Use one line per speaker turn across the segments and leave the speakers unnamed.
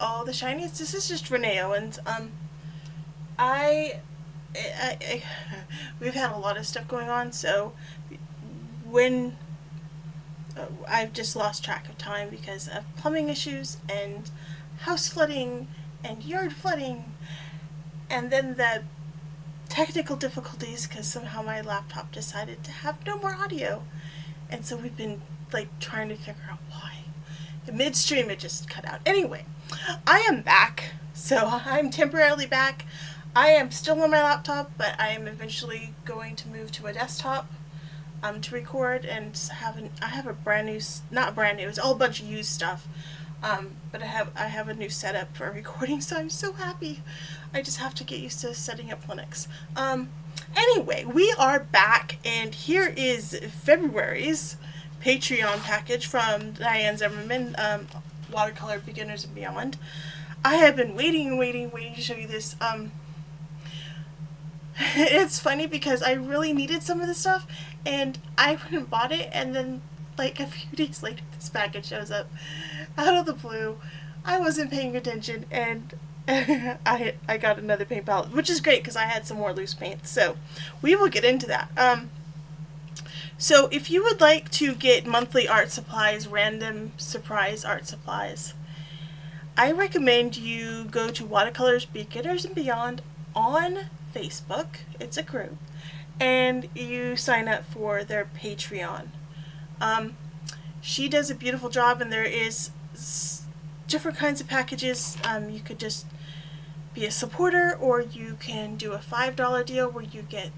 all the shinies. This is just Renee Owens. We've had a lot of stuff going on, so when I've just lost track of time because of plumbing issues and house flooding and yard flooding, and then the technical difficulties because somehow my laptop decided to have no more audio, and so we've been like trying to figure out why. In midstream it just cut out. Anyway, I am back. So I'm temporarily back. I am still on my laptop, but I am eventually going to move to a desktop to record, and I have a brand new, not brand new, it's all a bunch of used stuff. But I have a new setup for recording, so I'm so happy. I just have to get used to setting up Linux. Anyway, we are back, and here is February's Patreon package from Diann Zimmerman, Watercolor Beginners and Beyond. I have been waiting to show you this. It's funny because I really needed some of this stuff, and I went and bought it, and then like a few days later this package shows up out of the blue. I wasn't paying attention, and I got another paint palette, which is great because I had some more loose paint, so we will get into that. So if you would like to get monthly art supplies, random surprise art supplies, I recommend you go to Watercolors Beginners and Beyond on Facebook. It's a group, and you sign up for their Patreon. She does a beautiful job, and there is different kinds of packages. You could just be a supporter, or you can do a $5 deal where you get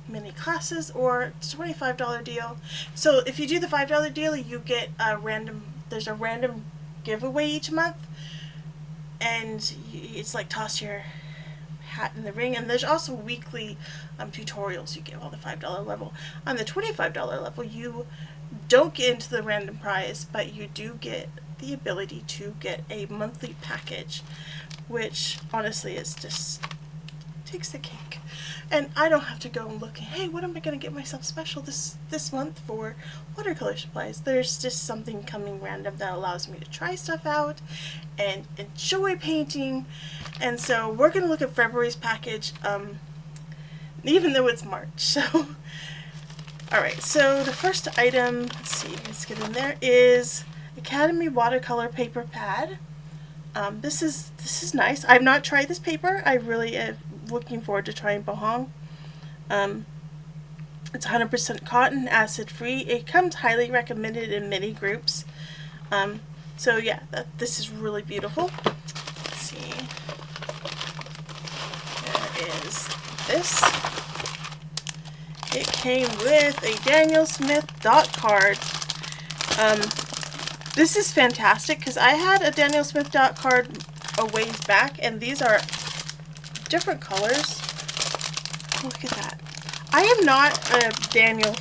mini classes, or it's a $25 deal. So if you do the $5 deal, you get there's a random giveaway each month, and it's like toss your hat in the ring, and there's also weekly tutorials you get on the $5 level. On the $25 level, you don't get into the random prize, but you do get the ability to get a monthly package, which honestly is just takes the cake. And I don't have to go and look, hey, what am I going to get myself special this month for watercolor supplies? There's just something coming random that allows me to try stuff out and enjoy painting. And so we're going to look at February's package, even though it's March. So, alright, so the first item, let's get in there, is Academy Watercolor Paper Pad. This is nice. I've not tried this paper. I really am looking forward to trying Baohong. It's 100% cotton, acid free. It comes highly recommended in many groups. So yeah, this is really beautiful. Let's see. There is this. It came with a Daniel Smith dot card. This is fantastic because I had a Daniel Smith dot card a ways back, and these are different colors. Look at that. I am not a Daniel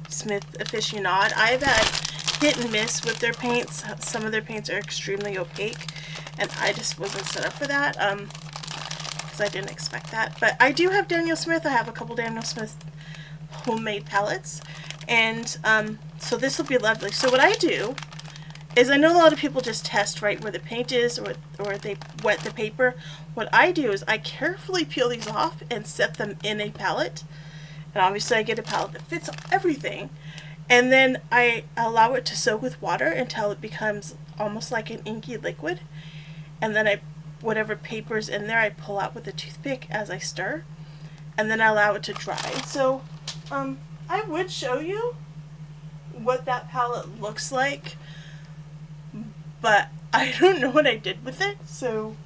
Smith aficionado. I've had hit and miss with their paints. Some of their paints are extremely opaque, and I just wasn't set up for that because I didn't expect that. But I do have Daniel Smith. I have a couple Daniel Smith homemade palettes, and so this will be lovely. So what I do is, I know a lot of people just test right where the paint is, or they wet the paper. What I do is I carefully peel these off and set them in a palette, and obviously I get a palette that fits everything, and then I allow it to soak with water until it becomes almost like an inky liquid, and then whatever paper's in there I pull out with a toothpick as I stir, and then I allow it to dry. So I would show you what that palette looks like, but I don't know what I did with it, so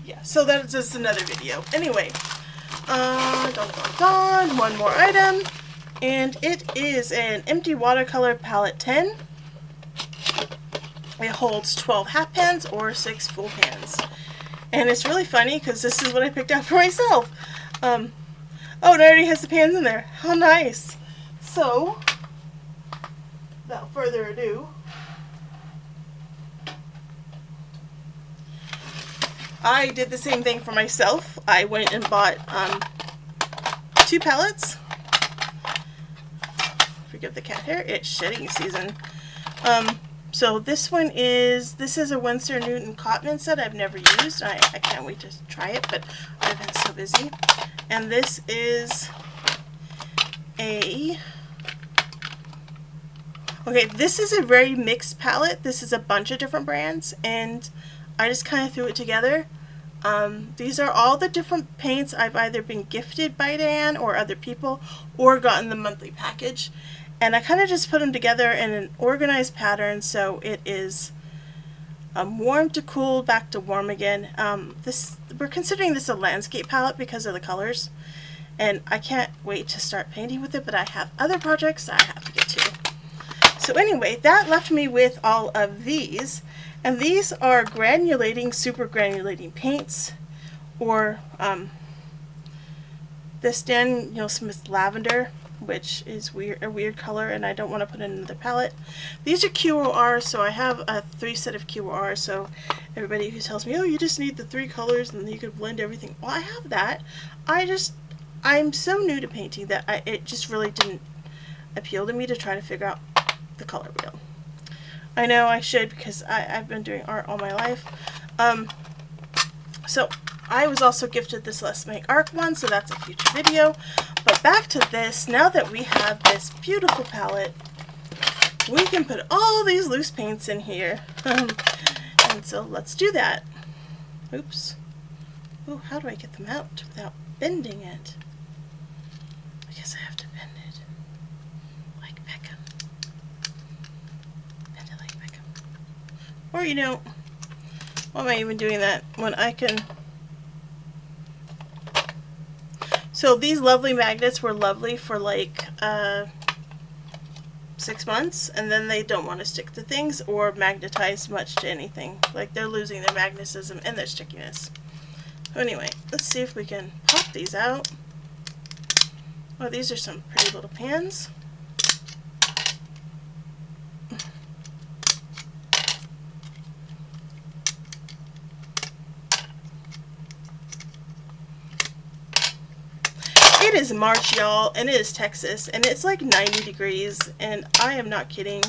yeah, so that's just another video. Anyway, one more item, and it is an empty watercolor palette 10. It holds 12 half pans or 6 full pans, and it's really funny because this is what I picked out for myself. Oh, it already has the pans in there. How nice. So without further ado, I did the same thing for myself. I went and bought 2 palettes. Forget the cat hair. It's shedding season. So this is a Winsor Newton Cotman set I've never used. I can't wait to try it, but I've been so busy. And this is this is a very mixed palette. This is a bunch of different brands, and I just kind of threw it together. These are all the different paints I've either been gifted by Diann or other people, or gotten the monthly package. And I kind of just put them together in an organized pattern, so it is warm to cool, back to warm again. We're considering this a landscape palette because of the colors, and I can't wait to start painting with it, but I have other projects I have to get to. So anyway, that left me with all of these, and these are granulating, super granulating paints, or this Daniel Smith Lavender, which is a weird color, and I don't want to put in another palette. These are QOR, so I have a 3 set of QOR, so everybody who tells me, oh, you just need the 3 colors and you could blend everything. Well, I have that. I'm so new to painting that it just really didn't appeal to me to try to figure out the color wheel. I know I should, because I've been doing art all my life. So I was also gifted this Let's Make Art one, so that's a future video. But back to this, now that we have this beautiful palette, we can put all these loose paints in here. And so let's do that. Oops. Ooh, how do I get them out without bending it? I guess I have to bend it like Beckham. Bend it like Beckham. Or, you know, why am I even doing that when I can... So these lovely magnets were lovely for like 6 months, and then they don't want to stick to things or magnetize much to anything. Like, they're losing their magnetism and their stickiness. So anyway, let's see if we can pop these out. Oh, these are some pretty little pans. It is March, y'all, and it is Texas, and it's like 90 degrees, and I am not kidding.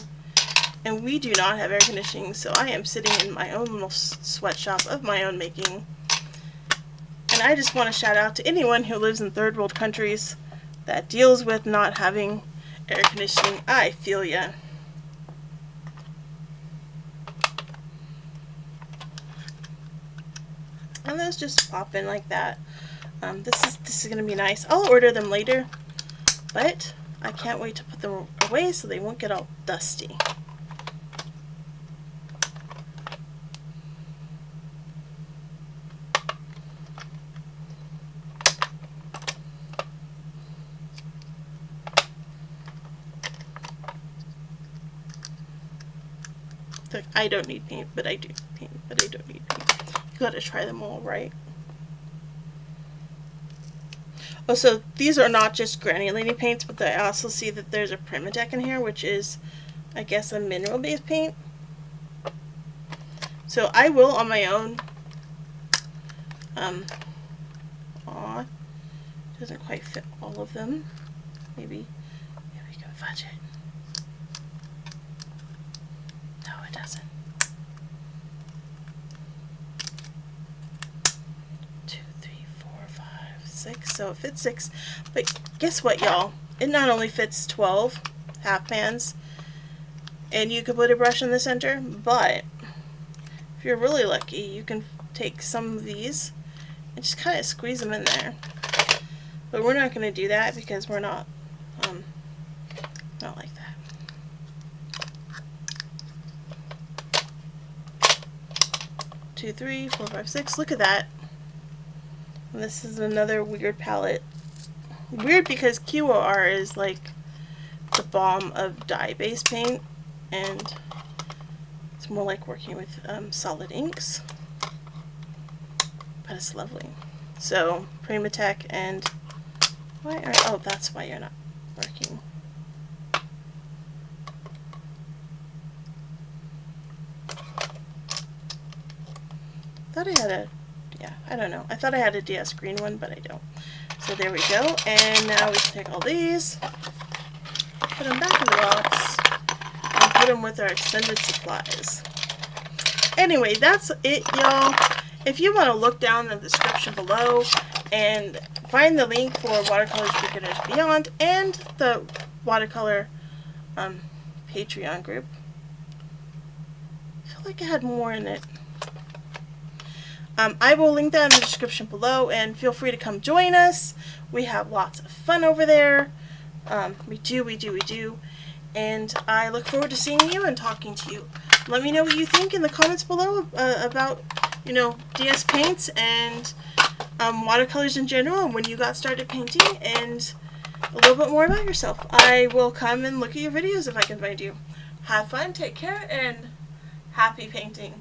And we do not have air conditioning, so I am sitting in my own little sweatshop of my own making. And I just want to shout out to anyone who lives in third world countries that deals with not having air conditioning. I feel ya. And those just pop in like that. This is gonna be nice. I'll order them later, but I can't wait to put them away so they won't get all dusty. Like, I don't need paint, but I do paint, but I don't need paint. You gotta try them all, right? Oh, so these are not just granulating paints, but I also see that there's a Primatech in here, which is, I guess, a mineral-based paint. So I will on my own. Aw, doesn't quite fit all of them. Maybe we can fudge it. No, it doesn't. 2, 3, 4, 5, 6. So it fits 6. But guess what, y'all? It not only fits 12 half pans, and you could put a brush in the center, but if you're really lucky, you can take some of these and just kind of squeeze them in there. But we're not going to do that because we're not like that. Two, 3, 4, 5, 6. Look at that. And this is another weird palette. Weird because QOR is like the bomb of dye-based paint, and it's more like working with solid inks. But it's lovely. So Primatech and oh, that's why you're not working. Thought I had I don't know. I thought I had a DS green one, but I don't. So there we go. And now we can take all these, put them back in the box, and put them with our extended supplies. Anyway, that's it, y'all. If you want to look down in the description below and find the link for Watercolors Beginners Beyond and the Watercolor Patreon group. I feel like I had more in it. I will link that in the description below, and feel free to come join us. We have lots of fun over there. We do. And I look forward to seeing you and talking to you. Let me know what you think in the comments below about, you know, DS paints and watercolors in general, and when you got started painting, and a little bit more about yourself. I will come and look at your videos if I can find you. Have fun, take care, and happy painting.